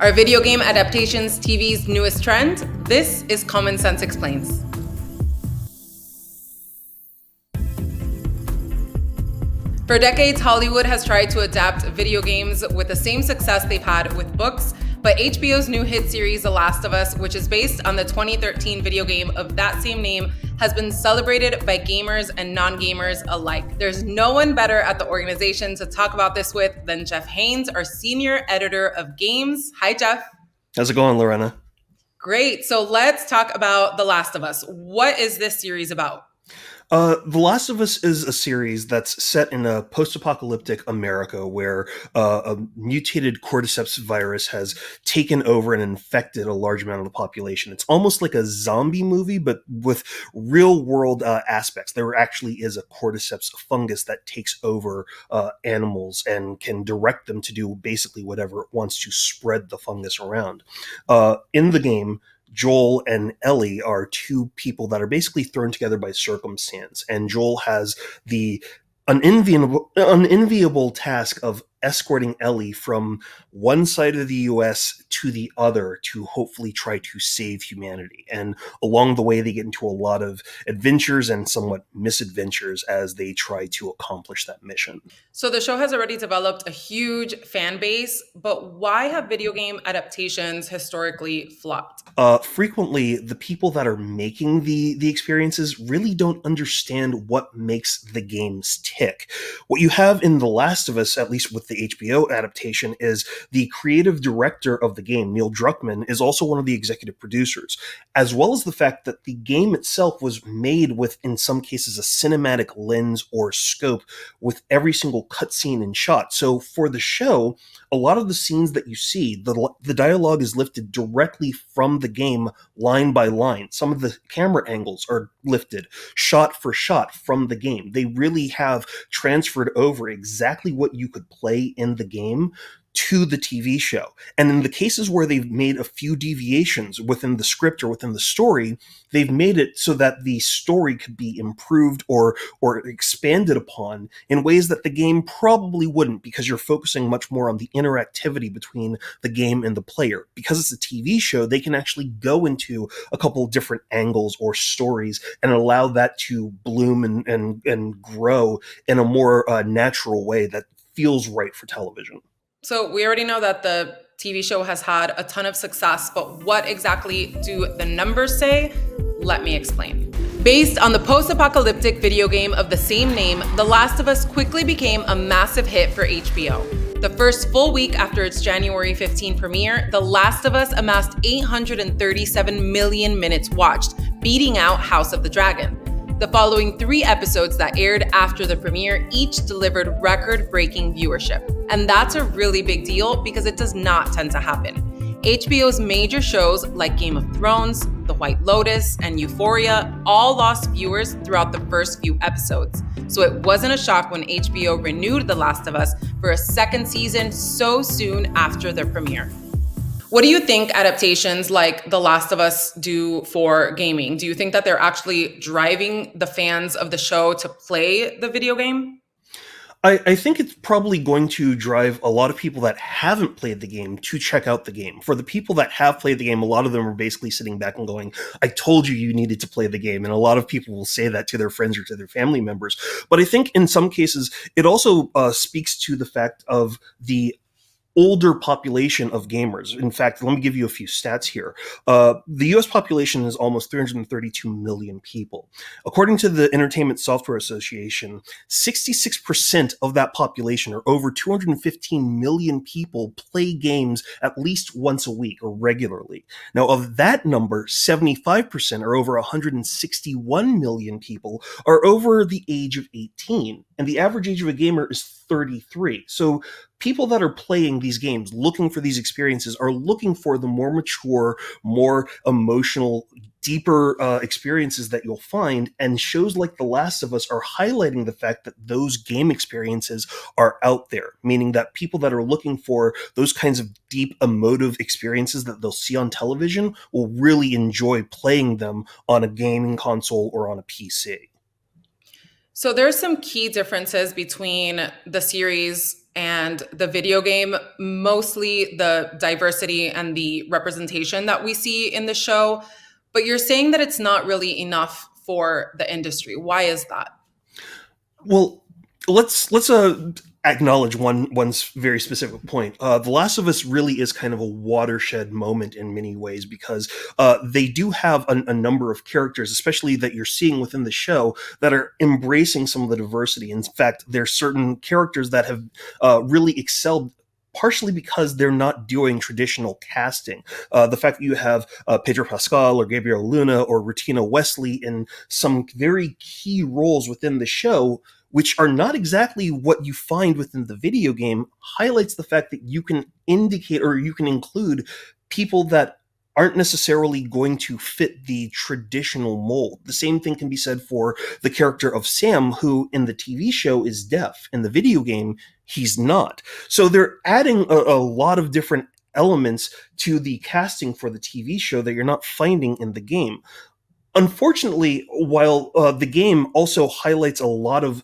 Are video game adaptations TV's newest trend? This is Common Sense Explains. For decades, Hollywood has tried to adapt video games with the same success they've had with books, but HBO's new hit series, The Last of Us, which is based on the 2013 video game of that same name, has been celebrated by gamers and non-gamers alike. There's no one better at the organization to talk about this with than Jeff Haynes, our senior editor of games. Hi, Jeff. How's it going, Lorena? Great. So let's talk about The Last of Us. What is this series about? The Last of Us is a series that's set in a post-apocalyptic America where a mutated cordyceps virus has taken over and infected a large amount of the population. It's almost like a zombie movie, but with real-world aspects. There actually is a cordyceps fungus that takes over animals and can direct them to do basically whatever it wants to spread the fungus around. In the game, Joel and Ellie are two people that are basically thrown together by circumstance, and Joel has the unenviable task of escorting Ellie from one side of the US to the other to hopefully try to save humanity. And along the way, they get into a lot of adventures and somewhat misadventures as they try to accomplish that mission. So the show has already developed a huge fan base, but why have video game adaptations historically flopped? Frequently, the people that are making the experiences really don't understand what makes the games tick. What you have in The Last of Us, at least with the HBO adaptation, is the creative director of the game, Neil Druckmann, is also one of the executive producers, as well as the fact that the game itself was made with, in some cases, a cinematic lens or scope with every single cutscene and shot. So for the show, a lot of the scenes that you see, the dialogue is lifted directly from the game line by line. Some of the camera angles are lifted shot for shot from the game. They really have transferred over exactly what you could play in the game to the TV show. And in the cases where they've made a few deviations within the script or within the story, they've made it so that the story could be improved or expanded upon in ways that the game probably wouldn't, because you're focusing much more on the interactivity between the game and the player. Because it's a TV show, they can actually go into a couple of different angles or stories and allow that to bloom and grow in a more natural way that feels right for television. So we already know that the TV show has had a ton of success, but what exactly do the numbers say? Let me explain. Based on the post-apocalyptic video game of the same name, The Last of Us quickly became a massive hit for HBO. The first full week after its January 15 premiere, The Last of Us amassed 837 million minutes watched, beating out House of the Dragon. The following 3 episodes that aired after the premiere each delivered record-breaking viewership. And that's a really big deal because it does not tend to happen. HBO's major shows like Game of Thrones, The White Lotus, and Euphoria all lost viewers throughout the first few episodes. So it wasn't a shock when HBO renewed The Last of Us for a second season so soon after the premiere. What do you think adaptations like The Last of Us do for gaming? Do you think that they're actually driving the fans of the show to play the video game? I think it's probably going to drive a lot of people that haven't played the game to check out the game. For the people that have played the game, a lot of them are basically sitting back and going, I told you you needed to play the game. And a lot of people will say that to their friends or to their family members. But I think in some cases, it also speaks to the fact of the older population of gamers. In fact, let me give you a few stats here. The US population is almost 332 million people. According to the Entertainment Software Association, 66% of that population, or over 215 million people, play games at least once a week or regularly. Now, of that number, 75%, or over 161 million people, are over the age of 18. And the average age of a gamer is 33. So people that are playing these games, looking for these experiences, are looking for the more mature, more emotional, deeper experiences that you'll find. And shows like The Last of Us are highlighting the fact that those game experiences are out there, meaning that people that are looking for those kinds of deep emotive experiences that they'll see on television will really enjoy playing them on a gaming console or on a PC. So there's some key differences between the series and the video game, mostly the diversity and the representation that we see in the show. But you're saying that it's not really enough for the industry. Why is that? Well, let's acknowledge one very specific point. The Last of Us really is kind of a watershed moment in many ways because they do have a number of characters, especially that you're seeing within the show, that are embracing some of the diversity. In fact, there's certain characters that have really excelled. Partially because they're not doing traditional casting. The fact that you have Pedro Pascal or Gabriel Luna or Rutina Wesley in some very key roles within the show, which are not exactly what you find within the video game, highlights the fact that you can indicate or you can include people that aren't necessarily going to fit the traditional mold. The same thing can be said for the character of Sam, who in the TV show is deaf. In the video game, he's not. So they're adding a lot of different elements to the casting for the TV show that you're not finding in the game. Unfortunately, while the game also highlights a lot of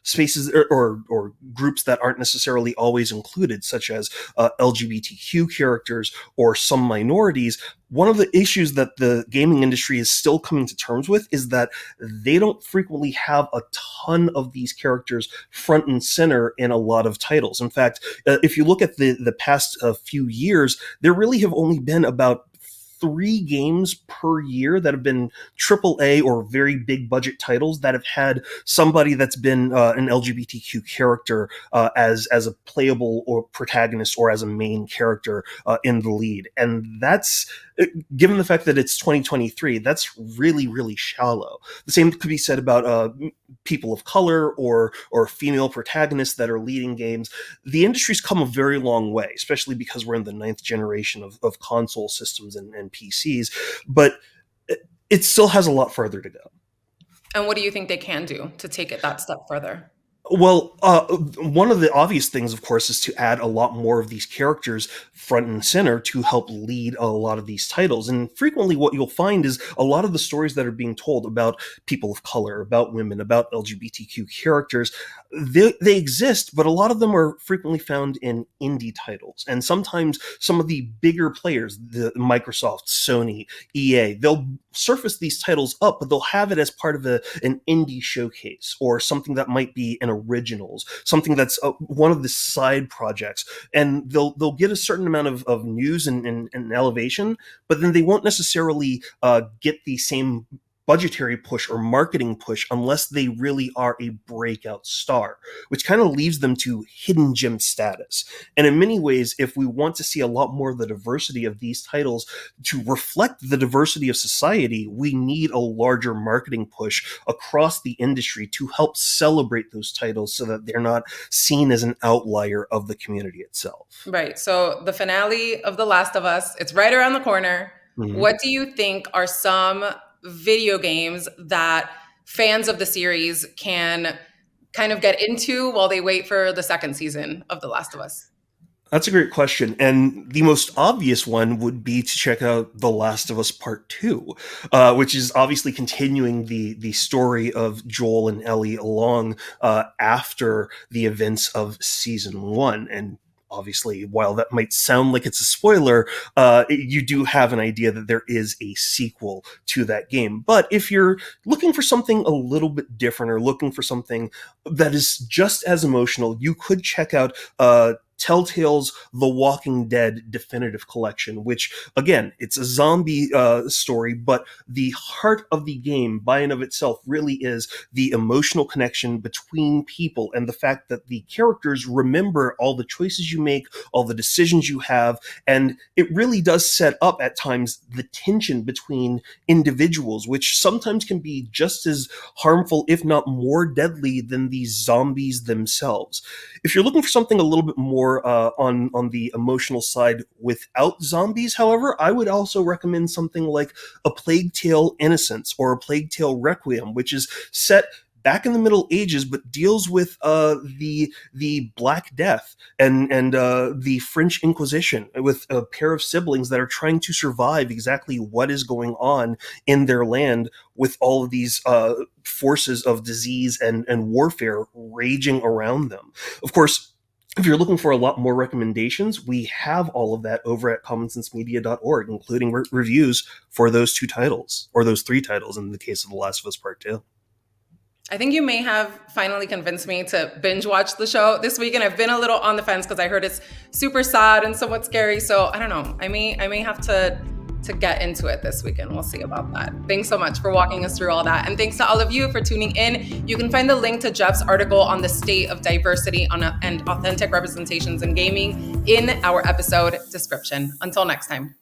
spaces or groups that aren't necessarily always included, such as LGBTQ characters or some minorities, one of the issues that the gaming industry is still coming to terms with is that they don't frequently have a ton of these characters front and center in a lot of titles. In fact, if you look at the past few years, there really have only been about 3 games per year that have been AAA or very big budget titles that have had somebody that's been an LGBTQ character as a playable or protagonist or as a main character in the lead. And that's, given the fact that it's 2023, that's really, really shallow. The same could be said about people of color or female protagonists that are leading games. The industry's come a very long way, especially because we're in the 9th generation of console systems and PCs, but it still has a lot further to go. And what do you think they can do to take it that step further? Well, one of the obvious things, of course, is to add a lot more of these characters front and center to help lead a lot of these titles. And frequently what you'll find is a lot of the stories that are being told about people of color, about women, about LGBTQ characters, they exist, but a lot of them are frequently found in indie titles. And sometimes some of the bigger players, the Microsoft, Sony, EA, they'll surface these titles up, but they'll have it as part of an indie showcase or something that might be an originals, something that's one of the side projects, and they'll get a certain amount of news and elevation, but then they won't necessarily get the same budgetary push or marketing push unless they really are a breakout star, which kind of leaves them to hidden gem status. And in many ways, if we want to see a lot more of the diversity of these titles to reflect the diversity of society, we need a larger marketing push across the industry to help celebrate those titles so that they're not seen as an outlier of the community itself. Right. So the finale of The Last of Us, it's right around the corner. Mhm. What do you think are some video games that fans of the series can kind of get into while they wait for the second season of The Last of Us? That's a great question. And the most obvious one would be to check out The Last of Us Part 2, which is obviously continuing the story of Joel and Ellie along after the events of Season 1. And obviously, while that might sound like it's a spoiler, you do have an idea that there is a sequel to that game. But if you're looking for something a little bit different or looking for something that is just as emotional, you could check out Telltale's The Walking Dead Definitive Collection, which, again, it's a zombie story, but the heart of the game, by and of itself, really is the emotional connection between people and the fact that the characters remember all the choices you make, all the decisions you have, and it really does set up, at times, the tension between individuals, which sometimes can be just as harmful, if not more deadly, than these zombies themselves. If you're looking for something a little bit more on the emotional side without zombies, however, I would also recommend something like A Plague Tale: Innocence or A Plague Tale: Requiem, which is set back in the Middle Ages, but deals with the Black Death and the French Inquisition, with a pair of siblings that are trying to survive exactly what is going on in their land with all of these forces of disease and warfare raging around them. Of course, If you're looking for a lot more recommendations, we have all of that over at commonsensemedia.org, including reviews for those 2 titles, or those 3 titles in the case of The Last of Us Part 2. I think you may have finally convinced me to binge watch the show this weekend. I've been a little on the fence because I heard it's super sad and somewhat scary. So I don't know. I may have to get into it this weekend. We'll see about that. Thanks so much for walking us through all that. And thanks to all of you for tuning in. You can find the link to Jeff's article on the state of diversity and authentic representations in gaming in our episode description. Until next time.